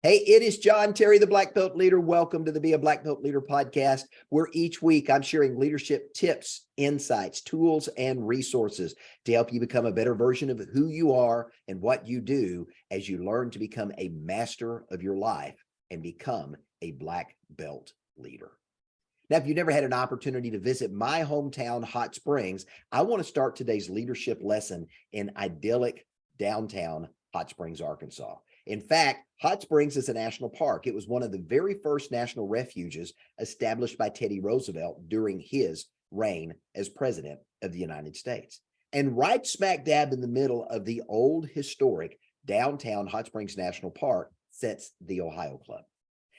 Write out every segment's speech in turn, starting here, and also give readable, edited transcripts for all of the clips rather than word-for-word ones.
Hey, it is John Terry, the Black Belt Leader. Welcome to the Be a Black Belt Leader podcast, where each week I'm sharing leadership tips, insights, tools, and resources to help you become a better version of who you are and what you do as you learn to become a master of your life and become a Black Belt Leader. Now, if you've never had an opportunity to visit my hometown, Hot Springs, I want to start today's leadership lesson in idyllic downtown Hot Springs, Arkansas. In fact, Hot Springs is a national park. It was one of the very first national refuges established by Teddy Roosevelt during his reign as president of the United States. And right smack dab in the middle of the old historic downtown Hot Springs National Park sits the Ohio Club.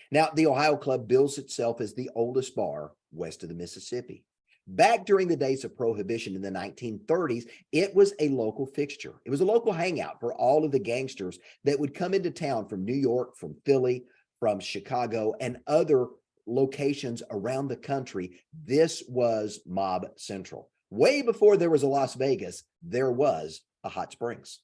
Now, the Ohio Club bills itself as the oldest bar west of the Mississippi. Back during the days of Prohibition in the 1930s, it was a local fixture. It was a local hangout for all of the gangsters that would come into town from New York, from Philly, from Chicago, and other locations around the country. This was Mob Central. Way before there was a Las Vegas, there was a Hot Springs.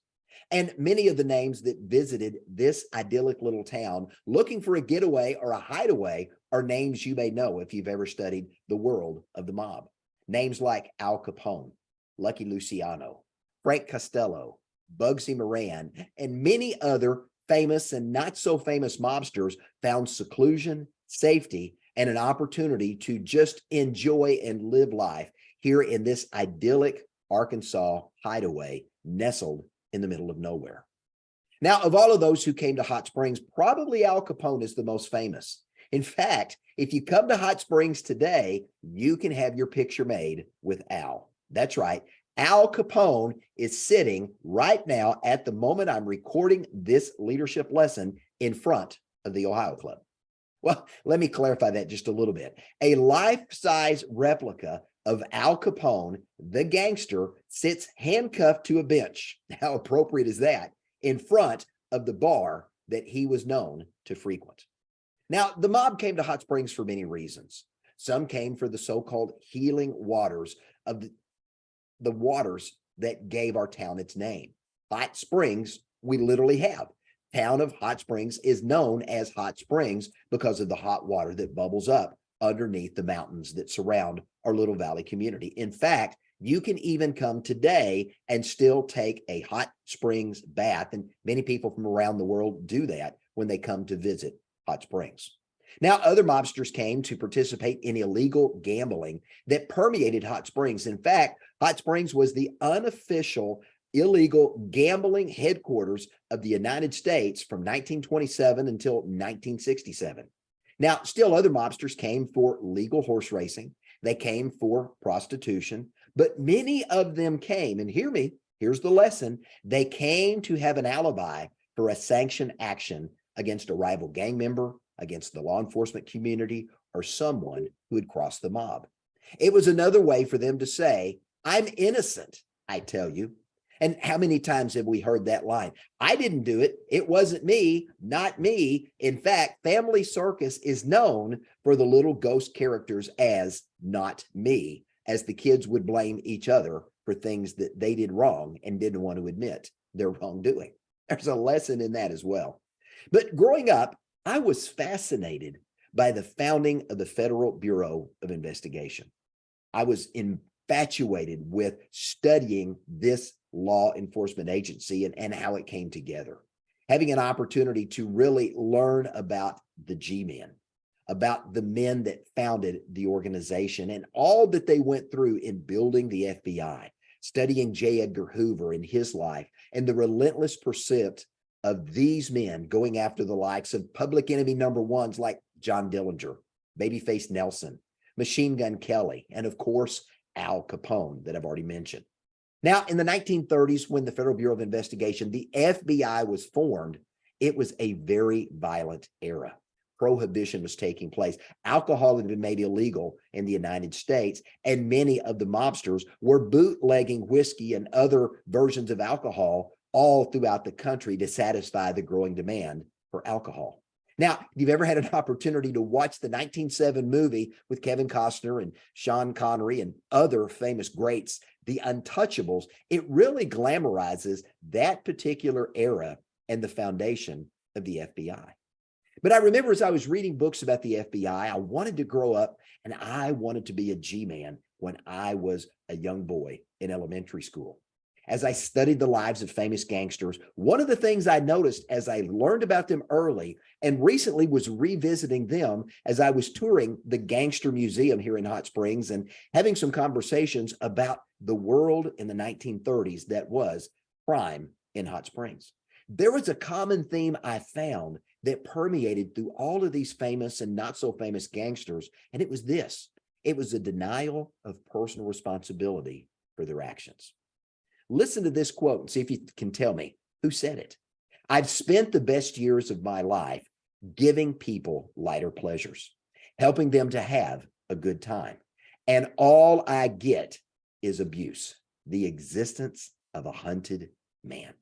And many of the names that visited this idyllic little town looking for a getaway or a hideaway are names you may know if you've ever studied the world of the mob. Names like Al Capone, Lucky Luciano, Frank Costello, Bugsy Moran, and many other famous and not so famous mobsters found seclusion, safety, and an opportunity to just enjoy and live life here in this idyllic Arkansas hideaway nestled in the middle of nowhere. Now, of all of those who came to Hot Springs, probably Al Capone is the most famous. In fact, if you come to Hot Springs today, you can have your picture made with Al. That's right. Al Capone is sitting right now at the moment I'm recording this leadership lesson in front of the Ohio Club. Well, let me clarify that just a little bit. A life-size replica of Al Capone, the gangster, sits handcuffed to a bench. How appropriate is that? In front of the bar that he was known to frequent. Now, the mob came to Hot Springs for many reasons. Some came for the so-called healing waters of the waters that gave our town its name. Hot Springs, we literally have. Town of Hot Springs is known as Hot Springs because of the hot water that bubbles up underneath the mountains that surround our little valley community. In fact, you can even come today and still take a hot springs bath, and many people from around the world do that when they come to visit Hot Springs. Now, other mobsters came to participate in illegal gambling that permeated Hot Springs. In fact, Hot Springs was the unofficial illegal gambling headquarters of the United States from 1927 until 1967. Now, still other mobsters came for legal horse racing. They came for prostitution, but many of them came, and hear me, here's the lesson. They came to have an alibi for a sanctioned action against a rival gang member, against the law enforcement community, or someone who had crossed the mob. It was another way for them to say, I'm innocent, I tell you. And how many times have we heard that line? I didn't do it. It wasn't me, not me. In fact, Family Circus is known for the little ghost characters as not me, as the kids would blame each other for things that they did wrong and didn't want to admit their wrongdoing. There's a lesson in that as well. But growing up, I was fascinated by the founding of the Federal Bureau of Investigation. I was infatuated with studying this law enforcement agency and how it came together. Having an opportunity to really learn about the G-men, about the men that founded the organization and all that they went through in building the FBI, studying J. Edgar Hoover and his life, and the relentless pursuit of these men going after the likes of public enemy number ones like John Dillinger, Babyface Nelson, Machine Gun Kelly, and of course, Al Capone that I've already mentioned. Now, in the 1930s, when the Federal Bureau of Investigation, the FBI was formed, it was a very violent era. Prohibition was taking place. Alcohol had been made illegal in the United States, and many of the mobsters were bootlegging whiskey and other versions of alcohol all throughout the country to satisfy the growing demand for alcohol. Now, if you've ever had an opportunity to watch the 1907 movie with Kevin Costner and Sean Connery and other famous greats, The Untouchables, it really glamorizes that particular era and the foundation of the FBI. But I remember as I was reading books about the FBI, I wanted to grow up and I wanted to be a G-man when I was a young boy in elementary school. As I studied the lives of famous gangsters, one of the things I noticed as I learned about them early and recently was revisiting them as I was touring the Gangster Museum here in Hot Springs and having some conversations about the world in the 1930s that was crime in Hot Springs. There was a common theme I found that permeated through all of these famous and not so famous gangsters, and it was this. It was a denial of personal responsibility for their actions. Listen to this quote and see if you can tell me who said it. I've spent the best years of my life giving people lighter pleasures, helping them to have a good time. And all I get is abuse, the existence of a hunted man.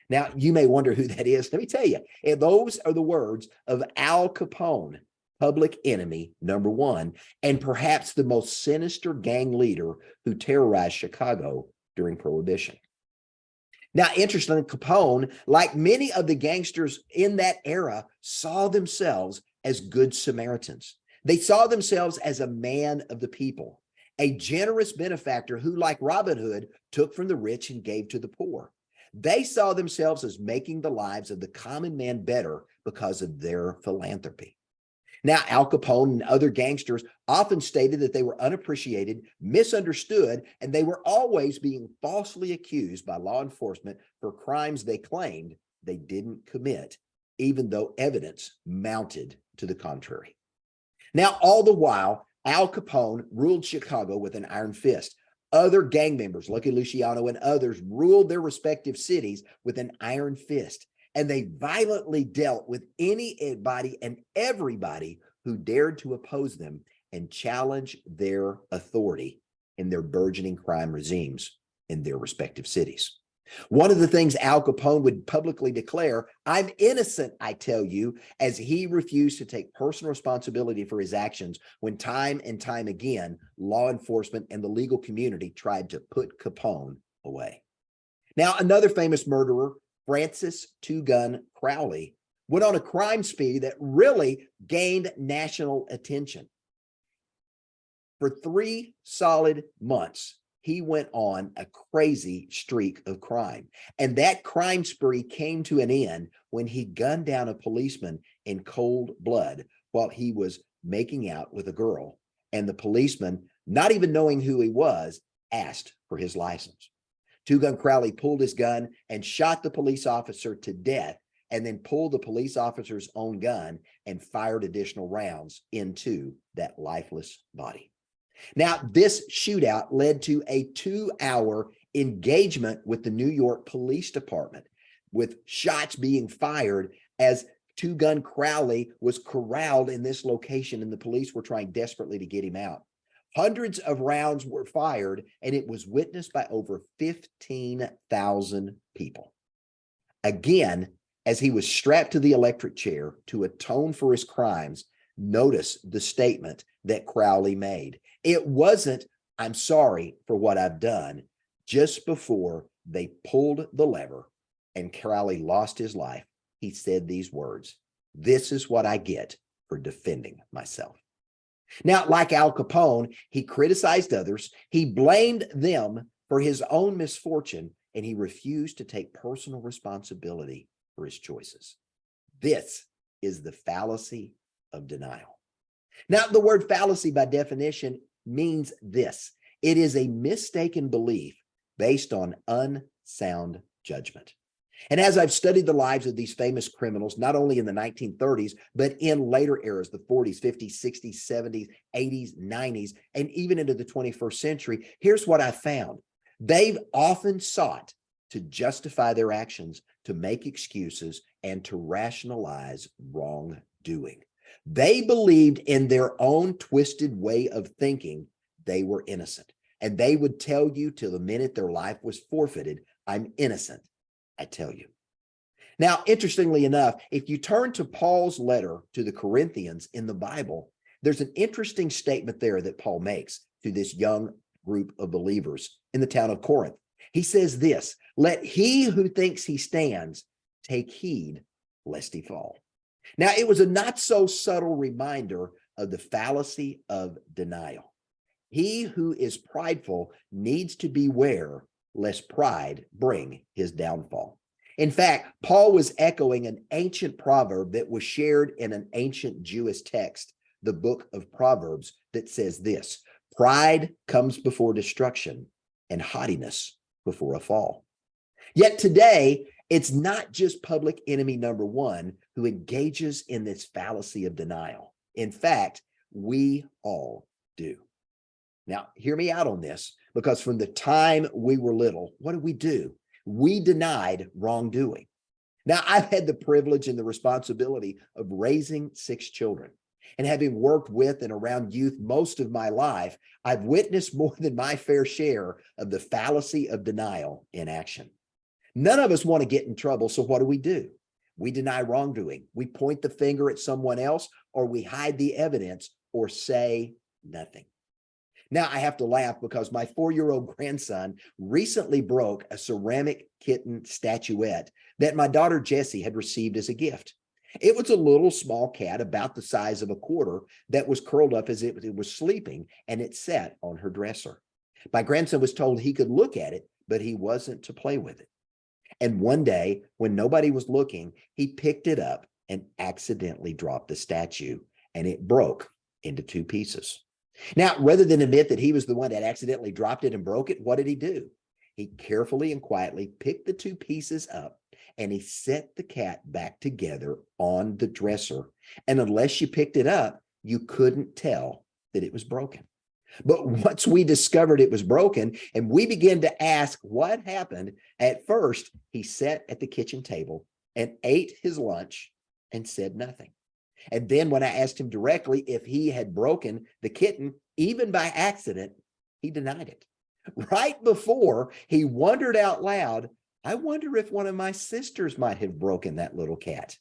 Now, you may wonder who that is. Let me tell you, those are the words of Al Capone, public enemy number one, and perhaps the most sinister gang leader who terrorized Chicago during Prohibition. Now, interestingly, Capone, like many of the gangsters in that era, saw themselves as good Samaritans. They saw themselves as a man of the people, a generous benefactor who, like Robin Hood, took from the rich and gave to the poor. They saw themselves as making the lives of the common man better because of their philanthropy. Now, Al Capone and other gangsters often stated that they were unappreciated, misunderstood, and they were always being falsely accused by law enforcement for crimes they claimed they didn't commit, even though evidence mounted to the contrary. Now, all the while, Al Capone ruled Chicago with an iron fist. Other gang members, Lucky Luciano and others, ruled their respective cities with an iron fist. And they violently dealt with anybody and everybody who dared to oppose them and challenge their authority in their burgeoning crime regimes in their respective cities. One of the things Al Capone would publicly declare, I'm innocent, I tell you, as he refused to take personal responsibility for his actions when time and time again, law enforcement and the legal community tried to put Capone away. Now, another famous murderer, Francis Two Gun Crowley, went on a crime spree that really gained national attention. For 3 solid months, he went on a crazy streak of crime. And that crime spree came to an end when he gunned down a policeman in cold blood while he was making out with a girl. And the policeman, not even knowing who he was, asked for his license. Two Gun Crowley pulled his gun and shot the police officer to death, and then pulled the police officer's own gun and fired additional rounds into that lifeless body. Now, this shootout led to a 2-hour engagement with the New York Police Department, with shots being fired as Two Gun Crowley was corralled in this location, and the police were trying desperately to get him out. Hundreds of rounds were fired, and it was witnessed by over 15,000 people. Again, as he was strapped to the electric chair to atone for his crimes, notice the statement that Crowley made. It wasn't, I'm sorry for what I've done. Just before they pulled the lever and Crowley lost his life, he said these words, "This is what I get for defending myself." Now, like Al Capone, he criticized others, he blamed them for his own misfortune, and he refused to take personal responsibility for his choices. This is the fallacy of denial. Now, the word fallacy by definition means this. It is a mistaken belief based on unsound judgment. And as I've studied the lives of these famous criminals, not only in the 1930s, but in later eras, the 40s, 50s, 60s, 70s, 80s, 90s, and even into the 21st century, here's what I found. They've often sought to justify their actions, to make excuses, and to rationalize wrongdoing. They believed in their own twisted way of thinking they were innocent. And they would tell you till the minute their life was forfeited, I'm innocent, I tell you. Now, interestingly enough, if you turn to Paul's letter to the Corinthians in the Bible, there's an interesting statement there that Paul makes to this young group of believers in the town of Corinth. He says this, let he who thinks he stands take heed lest he fall. Now, it was a not so subtle reminder of the fallacy of denial. He who is prideful needs to beware lest pride bring his downfall. In fact, Paul was echoing an ancient proverb that was shared in an ancient Jewish text, the book of Proverbs, that says this: pride comes before destruction and haughtiness before a fall. Yet today, it's not just public enemy number one who engages in this fallacy of denial. In fact, we all do. Now, hear me out on this, because from the time we were little, what did we do? We denied wrongdoing. Now, I've had the privilege and the responsibility of raising 6 children. And having worked with and around youth most of my life, I've witnessed more than my fair share of the fallacy of denial in action. None of us want to get in trouble, so what do? We deny wrongdoing. We point the finger at someone else, or we hide the evidence, or say nothing. Now, I have to laugh because my 4-year-old grandson recently broke a ceramic kitten statuette that my daughter Jessie had received as a gift. It was a little small cat about the size of a quarter that was curled up as it was sleeping, and it sat on her dresser. My grandson was told he could look at it, but he wasn't to play with it. And one day, when nobody was looking, he picked it up and accidentally dropped the statue, and it broke into 2 pieces. Now, rather than admit that he was the one that accidentally dropped it and broke it, what did he do? He carefully and quietly picked the 2 pieces up, and he set the cat back together on the dresser. And unless you picked it up, you couldn't tell that it was broken. But once we discovered it was broken and we began to ask what happened, at first he sat at the kitchen table and ate his lunch and said nothing. And then when I asked him directly if he had broken the kitten, even by accident, he denied it. Right before he wondered out loud, I wonder if one of my sisters might have broken that little cat.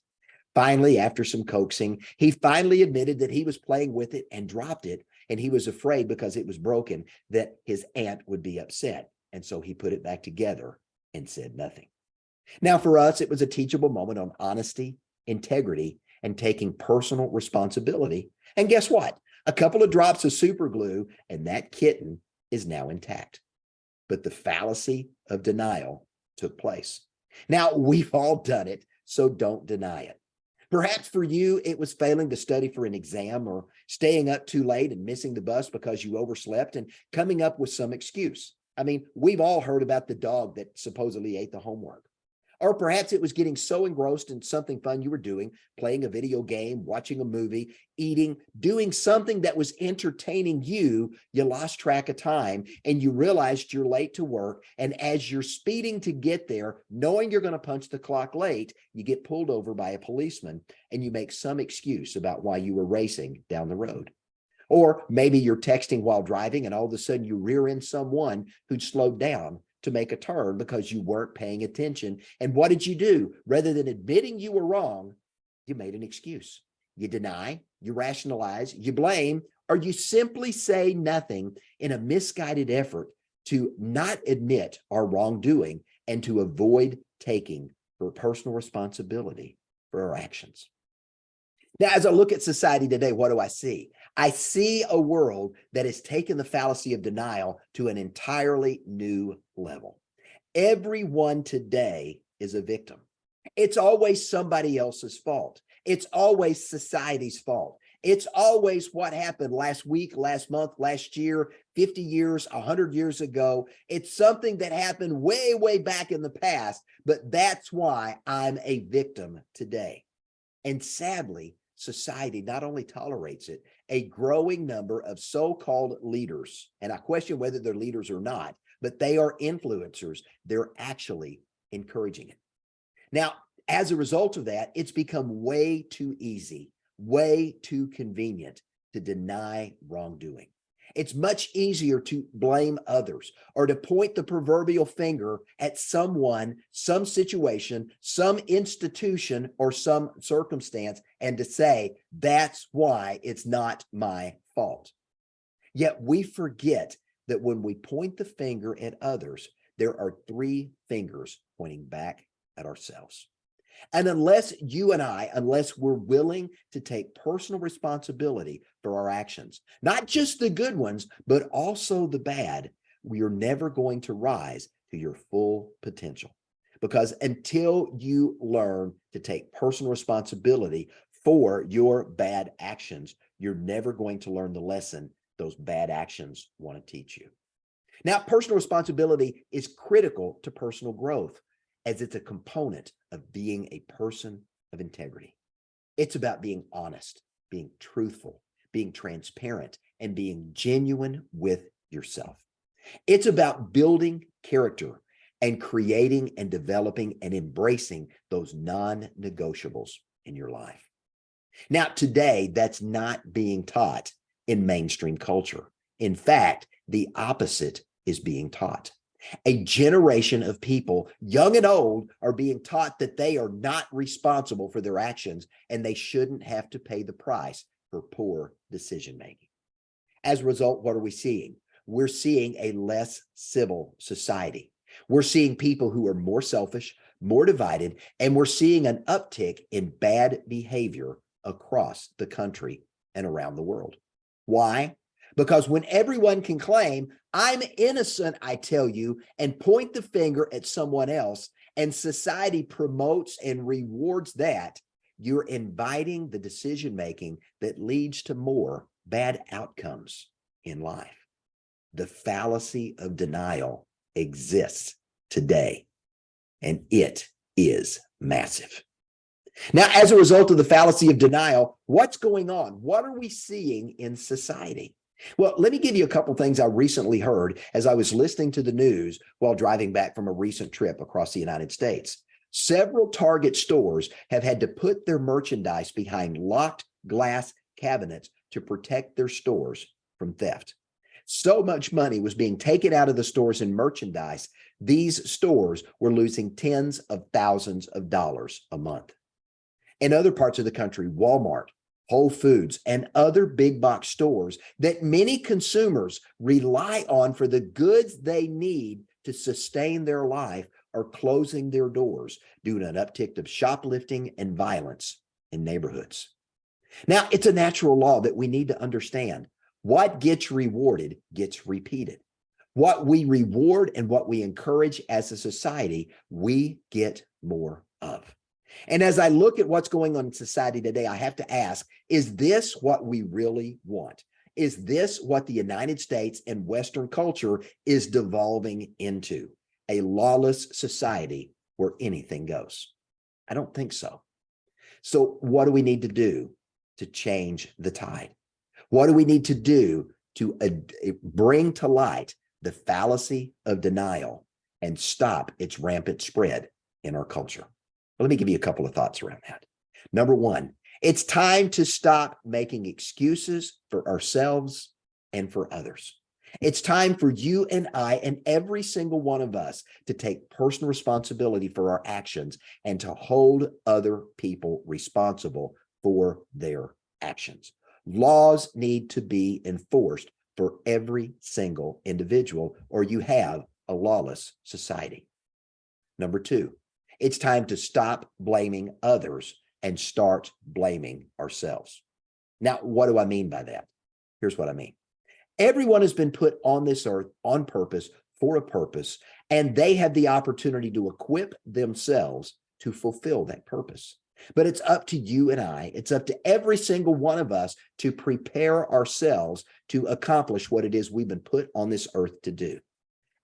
Finally, after some coaxing, he finally admitted that he was playing with it and dropped it, and he was afraid because it was broken that his aunt would be upset. And so he put it back together and said nothing. Now, for us, it was a teachable moment on honesty, integrity, and taking personal responsibility. And guess what? A couple of drops of super glue, and that kitten is now intact. But the fallacy of denial took place. Now, we've all done it, so don't deny it. Perhaps for you, it was failing to study for an exam, or staying up too late and missing the bus because you overslept and coming up with some excuse. I mean, we've all heard about the dog that supposedly ate the homework. Or perhaps it was getting so engrossed in something fun you were doing, playing a video game, watching a movie, eating, doing something that was entertaining you, you lost track of time and you realized you're late to work. And as you're speeding to get there, knowing you're going to punch the clock late, you get pulled over by a policeman and you make some excuse about why you were racing down the road. Or maybe you're texting while driving and all of a sudden you rear end someone who'd slowed down to make a turn because you weren't paying attention. And what did you do? Rather than admitting you were wrong, you made an excuse. You deny, you rationalize, you blame, or you simply say nothing in a misguided effort to not admit our wrongdoing and to avoid taking personal responsibility for our actions. Now, as I look at society today, what do I see? I see a world that has taken the fallacy of denial to an entirely new level. Everyone today is a victim. It's always somebody else's fault. It's always society's fault. It's always what happened last week, last month, last year, 50 years, 100 years ago. It's something that happened way, way back in the past, but that's why I'm a victim today. And sadly, society not only tolerates it, a growing number of so-called leaders, and I question whether they're leaders or not, but they are influencers. They're actually encouraging it. Now, as a result of that, it's become way too easy, way too convenient to deny wrongdoing. It's much easier to blame others or to point the proverbial finger at someone, some situation, some institution, or some circumstance, and to say, that's why it's not my fault. Yet we forget that when we point the finger at others, there are 3 fingers pointing back at ourselves. And unless we're willing to take personal responsibility for our actions, not just the good ones, but also the bad, we are never going to rise to your full potential. Because until you learn to take personal responsibility for your bad actions, you're never going to learn the lesson those bad actions want to teach you. Now, personal responsibility is critical to personal growth, as it's a component of being a person of integrity. It's about being honest, being truthful, being transparent, and being genuine with yourself. It's about building character and creating and developing and embracing those non-negotiables in your life. Now, today, that's not being taught in mainstream culture. In fact, the opposite is being taught. A generation of people, young and old, are being taught that they are not responsible for their actions and they shouldn't have to pay the price for poor decision making. As a result, what are we seeing? We're seeing a less civil society. We're seeing people who are more selfish, more divided, and we're seeing an uptick in bad behavior across the country and around the world. Why? Because when everyone can claim, I'm innocent, I tell you, and point the finger at someone else, and society promotes and rewards that, you're inviting the decision-making that leads to more bad outcomes in life. The fallacy of denial exists today, and it is massive. Now, as a result of the fallacy of denial, what's going on? What are we seeing in society? Well, let me give you a couple things I recently heard as I was listening to the news while driving back from a recent trip across the United States. Several Target stores have had to put their merchandise behind locked glass cabinets to protect their stores from theft. So much money was being taken out of the stores in merchandise, these stores were losing tens of thousands of dollars a month. In other parts of the country, Walmart, Whole Foods, and other big box stores that many consumers rely on for the goods they need to sustain their life are closing their doors due to an uptick of shoplifting and violence in neighborhoods. Now, it's a natural law that we need to understand. What gets rewarded gets repeated. What we reward and what we encourage as a society, we get more of. And as I look at what's going on in society today, I have to ask, is this what we really want? Is this what the United States and Western culture is devolving into? A lawless society where anything goes? I don't think so. So what do we need to do to change the tide? What do we need to do to bring to light the fallacy of denial and stop its rampant spread in our culture? Let me give you a couple of thoughts around that. Number one, it's time to stop making excuses for ourselves and for others. It's time for you and I and every single one of us to take personal responsibility for our actions and to hold other people responsible for their actions. Laws need to be enforced for every single individual, or you have a lawless society. Number two, it's time to stop blaming others and start blaming ourselves. Now, what do I mean by that? Here's what I mean. Everyone has been put on this earth on purpose for a purpose, and they have the opportunity to equip themselves to fulfill that purpose. But it's up to you and I, it's up to every single one of us to prepare ourselves to accomplish what it is we've been put on this earth to do.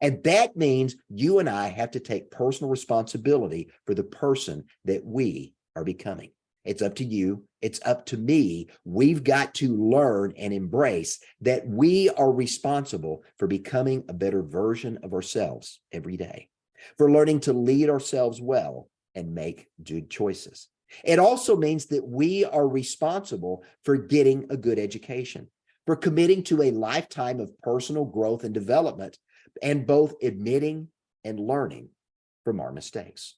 And that means you and I have to take personal responsibility for the person that we are becoming. It's up to you. It's up to me. We've got to learn and embrace that we are responsible for becoming a better version of ourselves every day, for learning to lead ourselves well and make good choices. It also means that we are responsible for getting a good education, for committing to a lifetime of personal growth and development, and both admitting and learning from our mistakes.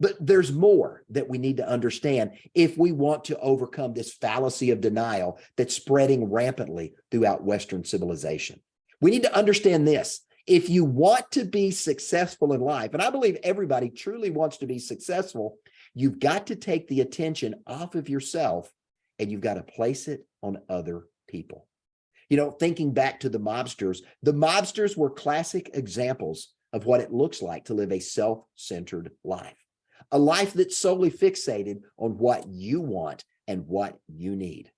But there's more that we need to understand if we want to overcome this fallacy of denial that's spreading rampantly throughout Western civilization. We need to understand this. If you want to be successful in life, and I believe everybody truly wants to be successful, You've got to take the attention off of yourself and you've got to place it on other people. You know, thinking back to the mobsters were classic examples of what it looks like to live a self-centered life, a life that's solely fixated on what you want and what you need.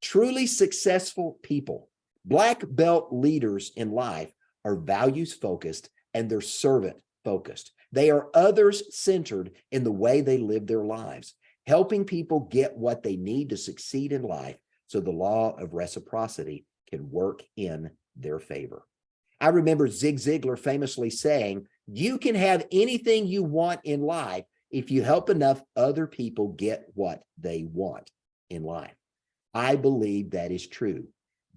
Truly successful people, black belt leaders in life, are values focused and they're servant focused. They are others centered in the way they live their lives, helping people get what they need to succeed in life so the law of reciprocity can work in their favor. I remember Zig Ziglar famously saying, "You can have anything you want in life if you help enough other people get what they want in life." I believe that is true.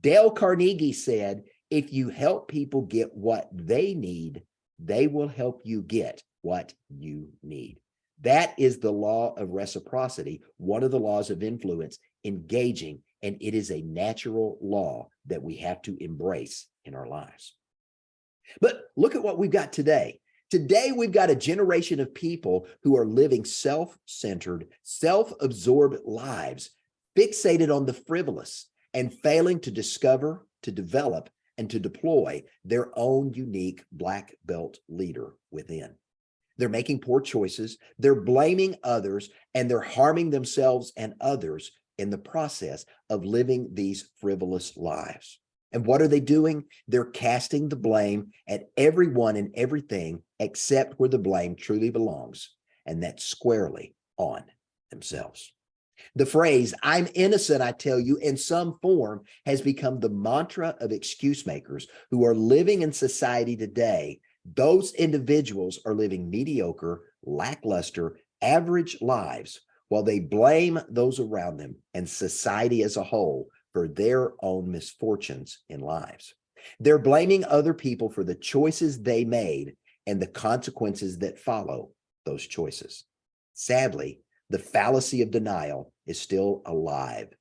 Dale Carnegie said, "If you help people get what they need, they will help you get what you need." That is the law of reciprocity, one of the laws of influence, engaging, and it is a natural law that we have to embrace in our lives. But look at what we've got today. Today, we've got a generation of people who are living self-centered, self-absorbed lives, fixated on the frivolous and failing to discover, to develop, and to deploy their own unique black belt leader within. They're making poor choices, they're blaming others, and they're harming themselves and others in the process of living these frivolous lives. And what are they doing? They're casting the blame at everyone and everything except where the blame truly belongs, and that's squarely on themselves. The phrase, "I'm innocent, I tell you," in some form has become the mantra of excuse makers who are living in society today. Those individuals are living mediocre, lackluster, average lives while they blame those around them and society as a whole for their own misfortunes in lives. They're blaming other people for the choices they made and the consequences that follow those choices. Sadly, the fallacy of denial is still alive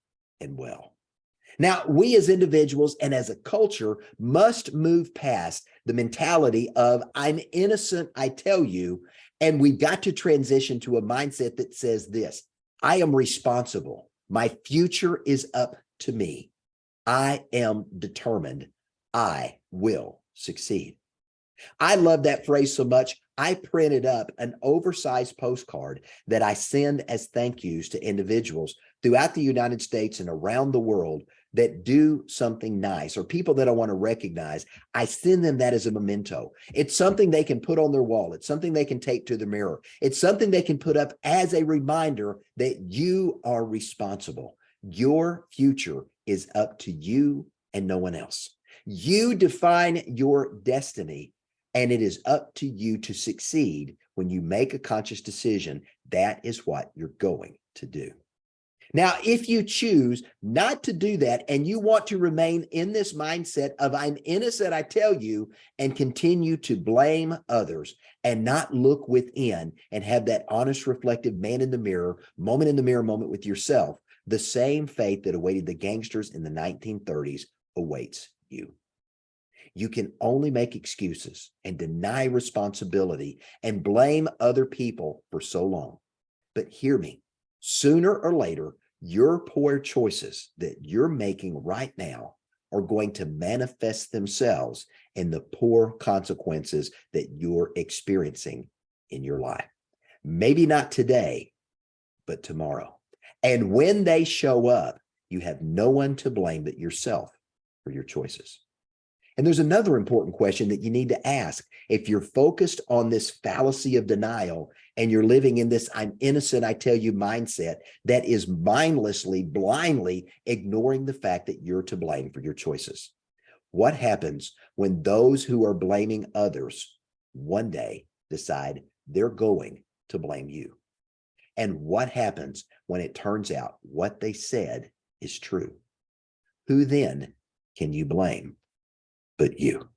and well. Now, we as individuals and as a culture must move past the mentality of "I'm innocent, I tell you," and we've got to transition to a mindset that says this: I am responsible. My future is up to me. I am determined. I will succeed. I love that phrase so much, I printed up an oversized postcard that I send as thank yous to individuals throughout the United States and around the world that do something nice, or people that I want to recognize. I send them that as a memento. It's something they can put on their wall. It's something they can take to the mirror. It's something they can put up as a reminder that you are responsible. Your future is up to you and no one else. You define your destiny, and it is up to you to succeed. When you make a conscious decision, that is what you're going to do. Now, if you choose not to do that and you want to remain in this mindset of "I'm innocent, I tell you," and continue to blame others and not look within and have that honest, reflective man in the mirror moment with yourself, the same fate that awaited the gangsters in the 1930s awaits you. You can only make excuses and deny responsibility and blame other people for so long. But hear me, sooner or later, your poor choices that you're making right now are going to manifest themselves in the poor consequences that you're experiencing in your life. Maybe not today, but tomorrow. And when they show up, you have no one to blame but yourself for your choices. And there's another important question that you need to ask. If you're focused on this fallacy of denial and you're living in this "I'm innocent, I tell you" mindset that is mindlessly, blindly ignoring the fact that you're to blame for your choices, what happens when those who are blaming others one day decide they're going to blame you? And what happens when it turns out what they said is true? Who then can you blame but you?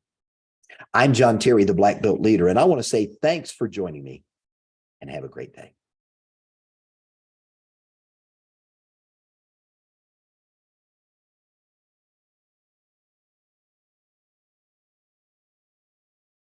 I'm John Terry, the Black Belt Leader, and I want to say thanks for joining me and have a great day.